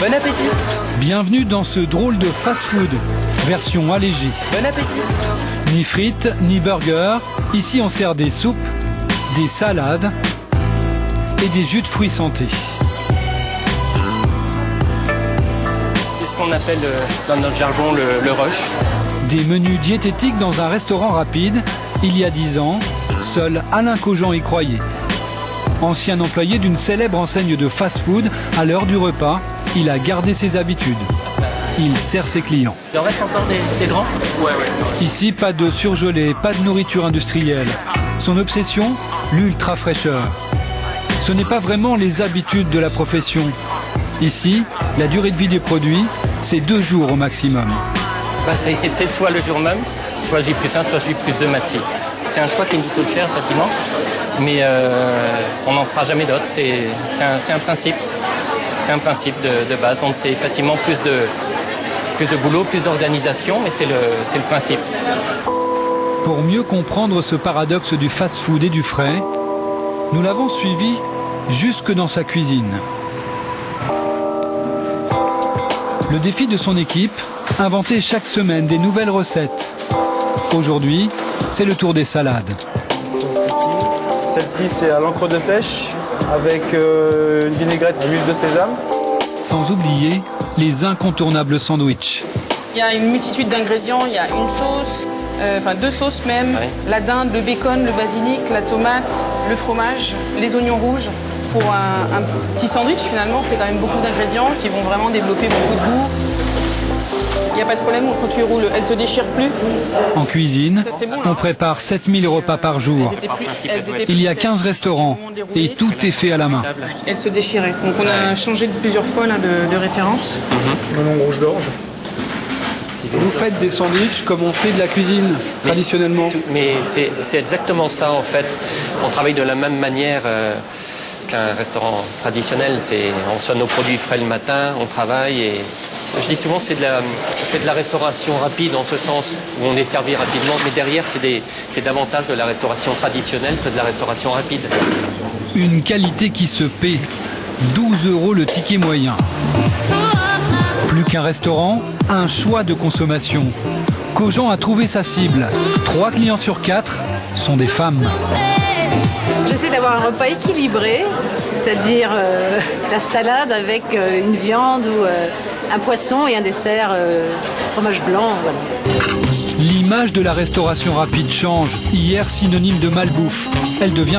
Bon appétit. Bienvenue dans ce drôle de fast-food, version allégée. Bon appétit. Ni frites, ni burgers. Ici, on sert des soupes, des salades et des jus de fruits santé. C'est ce qu'on appelle dans notre jargon le rush. Des menus diététiques dans un restaurant rapide. Il y a 10 ans, seul Alain Cogent y croyait. Ancien employé d'une célèbre enseigne de fast-food, à l'heure du repas, il a gardé ses habitudes. Il sert ses clients. Il en reste encore des grands ? Ouais. Ici, pas de surgelé, pas de nourriture industrielle. Son obsession, l'ultra fraîcheur. Ce n'est pas vraiment les habitudes de la profession. Ici, la durée de vie des produits, c'est 2 jours au maximum. C'est soit le jour même, soit J+1, soit J+2 Maxi. C'est un choix qui nous coûte cher, pratiquement, mais on n'en fera jamais d'autres. C'est un principe. C'est un principe de base. Donc c'est effectivement plus de boulot, plus d'organisation, mais c'est le principe. Pour mieux comprendre ce paradoxe du fast-food et du frais, nous l'avons suivi jusque dans sa cuisine. Le défi de son équipe, inventer chaque semaine des nouvelles recettes. Aujourd'hui, c'est le tour des salades. Celle-ci, c'est à l'encre de sèche avec une vinaigrette à l'huile de sésame. Sans oublier les incontournables sandwichs. Il y a une multitude d'ingrédients, il y a une sauce, deux sauces même, la dinde, le bacon, le basilic, la tomate, le fromage, les oignons rouges. Pour un petit sandwich, finalement, c'est quand même beaucoup d'ingrédients qui vont vraiment développer beaucoup de goût. Il n'y a pas de problème, quand tu roules, elle ne se déchire plus. En cuisine, on prépare 7000 repas par jour. Il y a 15 restaurants et tout est fait à la main. Elle se déchirait. Donc on a changé plusieurs fois là, de référence. Melon rouge d'orge. Vous faites des sandwichs comme on fait de la cuisine traditionnellement. Mais c'est exactement ça en fait. On travaille de la même manière qu'un restaurant traditionnel. On soit nos produits frais le matin, on travaille et... Je dis souvent que c'est de la restauration rapide en ce sens où on est servi rapidement, mais derrière c'est davantage de la restauration traditionnelle que de la restauration rapide. Une qualité qui se paie. 12 € le ticket moyen. Plus qu'un restaurant, un choix de consommation. Cogent a trouvé sa cible. 3 clients sur 4 sont des femmes. J'essaie d'avoir un repas équilibré, c'est-à-dire la salade avec une viande ou un poisson et un dessert, fromage blanc. Voilà. L'image de la restauration rapide change. Hier, synonyme de malbouffe, elle devient